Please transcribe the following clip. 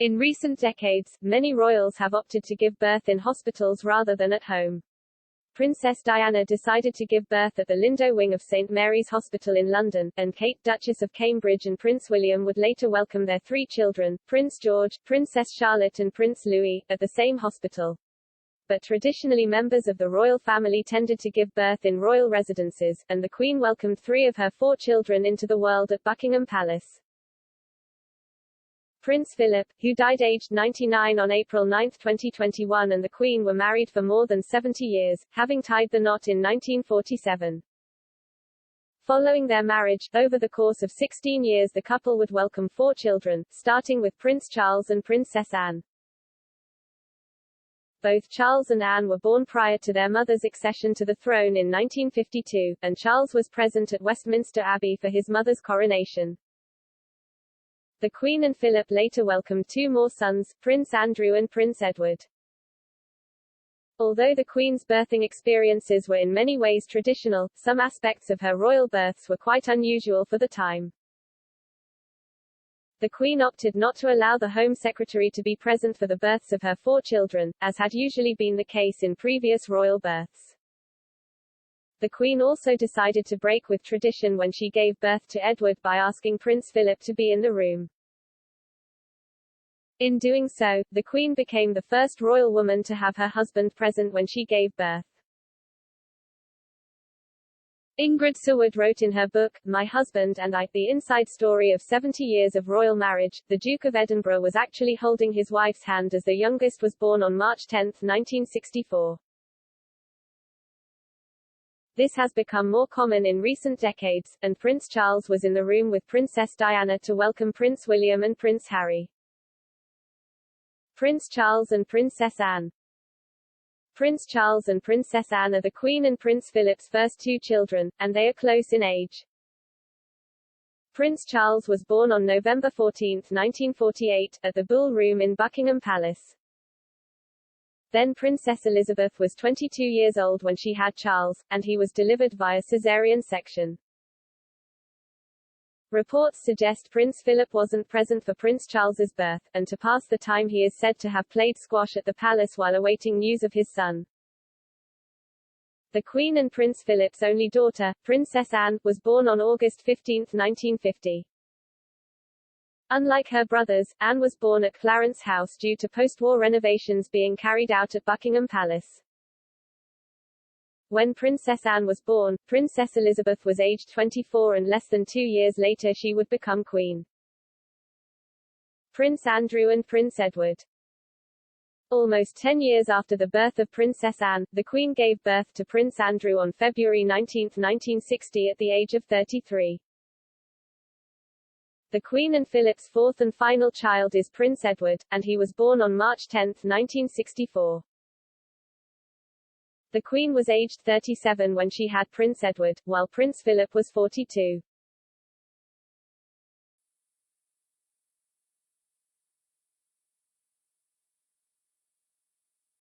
In recent decades, many royals have opted to give birth in hospitals rather than at home. Princess Diana decided to give birth at the Lindo wing of St Mary's Hospital in London, and Kate, Duchess of Cambridge and Prince William would later welcome their 3 children, Prince George, Princess Charlotte and Prince Louis, at the same hospital. But traditionally members of the royal family tended to give birth in royal residences, and the Queen welcomed 3 of her 4 children into the world at Buckingham Palace. Prince Philip, who died aged 99 on April 9, 2021, and the Queen were married for more than 70 years, having tied the knot in 1947. Following their marriage, over the course of 16 years the couple would welcome 4 children, starting with Prince Charles and Princess Anne. Both Charles and Anne were born prior to their mother's accession to the throne in 1952, and Charles was present at Westminster Abbey for his mother's coronation. The Queen and Philip later welcomed 2 more sons, Prince Andrew and Prince Edward. Although the Queen's birthing experiences were in many ways traditional, some aspects of her royal births were quite unusual for the time. The Queen opted not to allow the Home Secretary to be present for the births of her 4 children, as had usually been the case in previous royal births. The Queen also decided to break with tradition when she gave birth to Edward by asking Prince Philip to be in the room. In doing so, the Queen became the first royal woman to have her husband present when she gave birth. Ingrid Seward wrote in her book, My Husband and I, The Inside Story of 70 Years of Royal Marriage, the Duke of Edinburgh was actually holding his wife's hand as the youngest was born on March 10, 1964. This has become more common in recent decades, and Prince Charles was in the room with Princess Diana to welcome Prince William and Prince Harry. Prince Charles and Princess Anne. Prince Charles and Princess Anne are the Queen and Prince Philip's first 2 children, and they are close in age. Prince Charles was born on November 14, 1948, at the Bull Room in Buckingham Palace. Then Princess Elizabeth was 22 years old when she had Charles, and he was delivered via caesarean section. Reports suggest Prince Philip wasn't present for Prince Charles's birth, and to pass the time he is said to have played squash at the palace while awaiting news of his son. The Queen and Prince Philip's only daughter, Princess Anne, was born on August 15, 1950. Unlike her brothers, Anne was born at Clarence House due to post-war renovations being carried out at Buckingham Palace. When Princess Anne was born, Princess Elizabeth was aged 24 and less than 2 years later she would become Queen. Prince Andrew and Prince Edward. Almost 10 years after the birth of Princess Anne, the Queen gave birth to Prince Andrew on February 19, 1960 at the age of 33. The Queen and Philip's 4th and final child is Prince Edward, and he was born on March 10, 1964. The Queen was aged 37 when she had Prince Edward, while Prince Philip was 42.